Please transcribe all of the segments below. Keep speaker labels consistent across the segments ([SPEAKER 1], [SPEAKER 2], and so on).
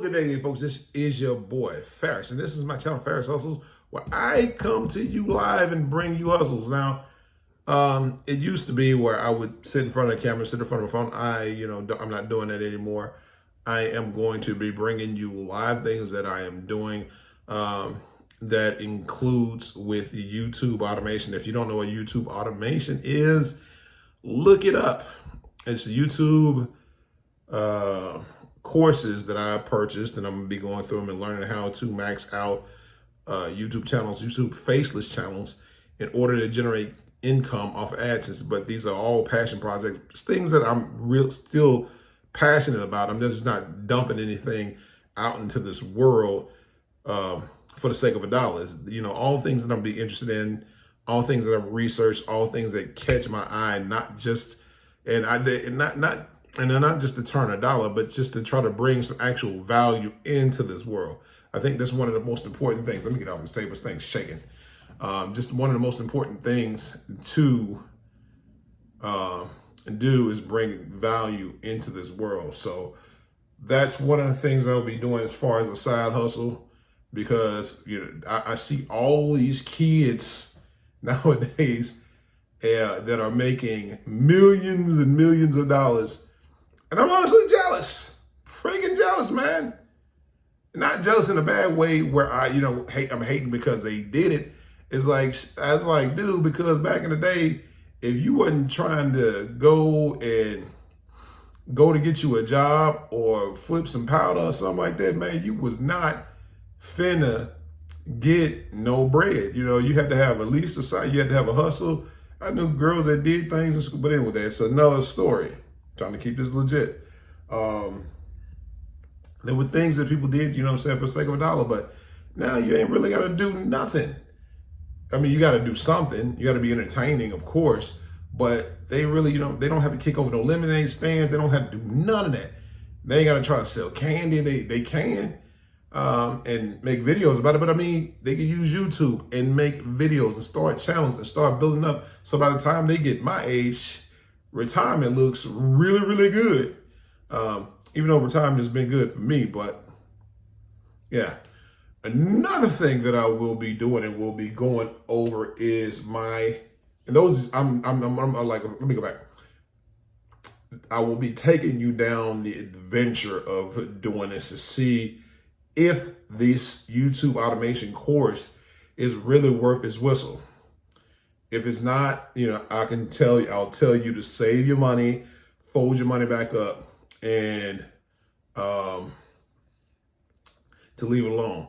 [SPEAKER 1] good day, folks. This is your boy, Ferris, and this is my channel, Forex Hustles, where I come to you live and bring you hustles. Now, it used to be where I would sit in front of the camera, sit in front of my phone. I'm not doing that anymore. I am going to be bringing you live things that I am doing that includes with YouTube automation. If you don't know what YouTube automation is, look it up. It's YouTube courses that I purchased, and I'm gonna be going through them and learning how to max out YouTube channels, YouTube faceless channels, in order to generate income off AdSense. But these are all passion projects, things that I'm still passionate about. I'm just not dumping anything out into this world for the sake of a dollar. It's, all things that I'm be interested in, all things that I've researched, all things that catch my eye, not just and they're not just to turn a dollar, but just to try to bring some actual value into this world. I think that's one of the most important things. Let me get off this table. This thing's shaking. Just one of the most important things to do is bring value into this world. So that's one of the things I'll be doing as far as a side hustle, because I see all these kids nowadays that are making millions and millions of dollars. And I'm honestly jealous, freaking jealous, man. Not jealous in a bad way where I'm hating because they did it. It's like, I was like, dude, because back in the day, if you wasn't trying to go to get you a job or flip some powder or something like that, man, you was not finna get no bread. You had to have at least you had to have a hustle. I knew girls that did things in school, but anyway, that's another story. Trying to keep this legit. There were things that people did, for the sake of a dollar, but now you ain't really got to do nothing. I mean, you got to do something. You got to be entertaining, of course, but they really, they don't have to kick over no lemonade stands. They don't have to do none of that. They ain't got to try to sell candy. They can and make videos about it, but I mean, they can use YouTube and make videos and start channels and start building up. So by the time they get my age, retirement looks really, really good. Even though retirement has been good for me, but yeah. Another thing that I will be doing and will be going over is let me go back. I will be taking you down the adventure of doing this to see if this YouTube automation course is really worth its whistle. If it's not, I'll tell you to save your money, fold your money back up, and to leave it alone.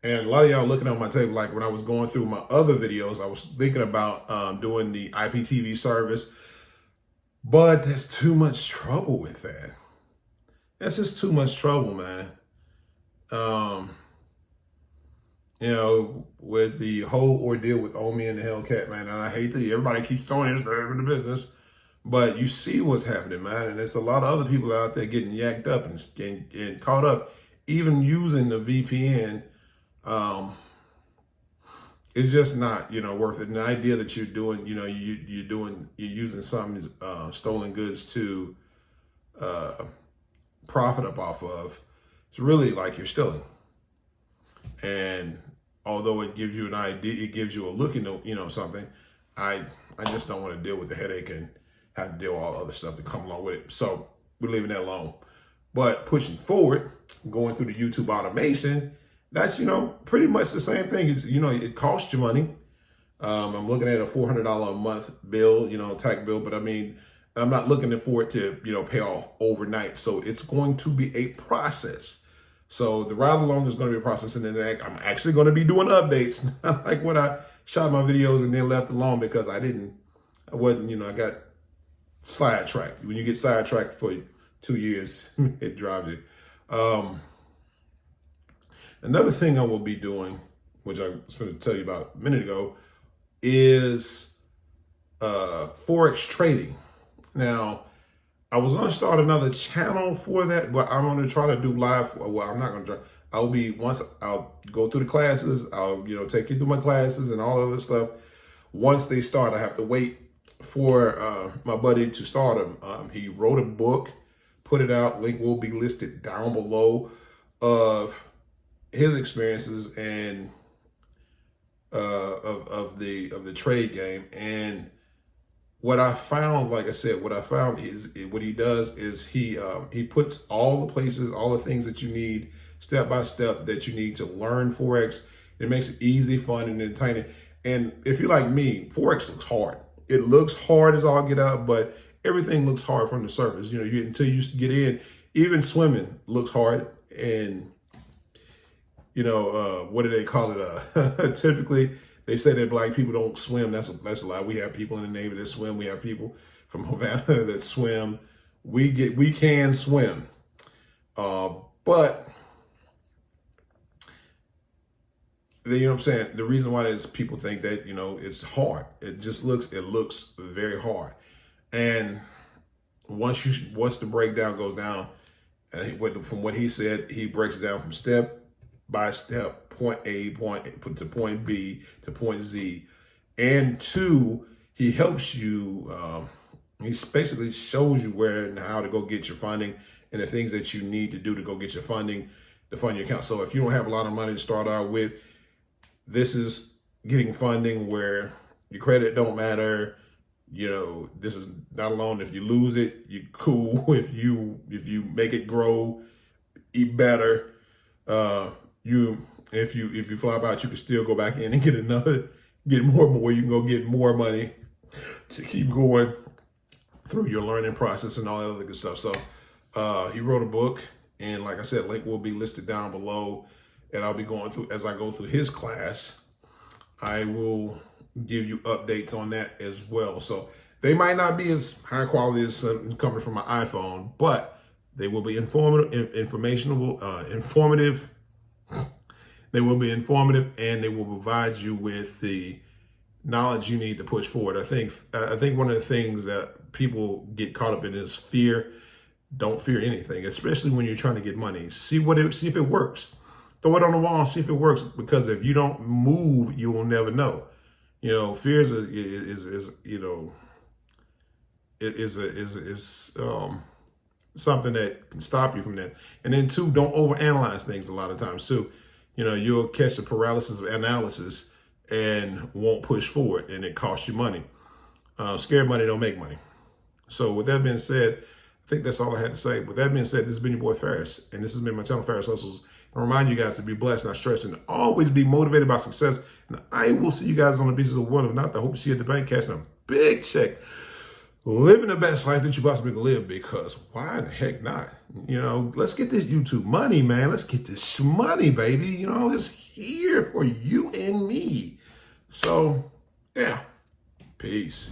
[SPEAKER 1] And a lot of y'all looking at my table, like when I was going through my other videos, I was thinking about doing the IPTV service, but there's too much trouble with that. That's just too much trouble, man. With the whole ordeal with Omi and the Hellcat, man, and I hate that everybody keeps throwing this in the business, but you see what's happening, man, and there's a lot of other people out there getting yacked up and getting caught up, even using the VPN. It's just not, worth it. And the idea that you're doing, you're using some stolen goods to profit up off of, it's really like you're stealing. And although it gives you an idea, it gives you a look into, something, I just don't want to deal with the headache and have to deal with all the other stuff that come along with it. So we're leaving that alone. But pushing forward, going through the YouTube automation, that's, pretty much the same thing. It costs you money. I'm looking at a $400 a month bill, tax bill, but I mean, I'm not looking for it to, pay off overnight. So it's going to be a process. So the ride along is going to be a process, and then I'm actually going to be doing updates, not like when I shot my videos and then left alone because I got sidetracked. When you get sidetracked for 2 years, it drives you. Another thing I will be doing, which I was going to tell you about a minute ago, is Forex trading. Now, I was going to start another channel for that, but I'm going to try to do live. Well, I'm not going to try. I'll go through the classes. I'll, take you through my classes and all of this stuff. Once they start, I have to wait for my buddy to start them. He wrote a book, put it out. Link will be listed down below. of his experiences and of the trade game. And what I found, like I said, what I found is what he does is he puts all the places, all the things that you need, step by step, that you need to learn Forex. It makes it easy, fun, and entertaining. And if you're like me, Forex looks hard. It looks hard as all get out, but everything looks hard from the surface. You know, until you get in, even swimming looks hard. And you know, what do they call it? Typically, they say that black people don't swim. That's a lie. We have people in the Navy that swim. We have people from Havana that swim. We can swim, but you know what I'm saying. The reason why is people think that, you know, it's hard. It looks very hard. And once the breakdown goes down, and from what he said, he breaks it down from step by step, point A to point B to point Z. And two, he helps you, he basically shows you where and how to go get your funding and the things that you need to do to go get your funding to fund your account. So if you don't have a lot of money to start out with, this is getting funding where your credit don't matter. You know, this is not alone. If you lose it, you cool. If you make it grow, eat better. If you flop out, you can still go back in and get more. You can go get more money to keep going through your learning process and all that other good stuff. So he wrote a book, and like I said, link will be listed down below. And I'll be going through, as I go through his class, I will give you updates on that as well. So they might not be as high quality as coming from my iPhone, but they will be informative. They will be informative, and they will provide you with the knowledge you need to push forward. I think one of the things that people get caught up in is fear. Don't fear anything, especially when you're trying to get money. See if it works. Throw it on the wall and see if it works, because if you don't move, you will never know. You know, fear is something that can stop you from that. And then two, don't overanalyze things a lot of times too. You know, you'll catch the paralysis of analysis and won't push forward, and it costs you money. Scared money don't make money. So with that being said, I think that's all I had to say. With that being said, this has been your boy Ferris, and this has been my channel, Forex Hustles. I remind you guys to be blessed, not stressed, and always be motivated by success. And I will see you guys on the beaches of water. If not, I hope to see you at the bank cashing a big check. Living the best life that you possibly can live, because why the heck not? You know, let's get this YouTube money, man. Let's get this money, baby. You know, it's here for you and me. So, yeah, peace.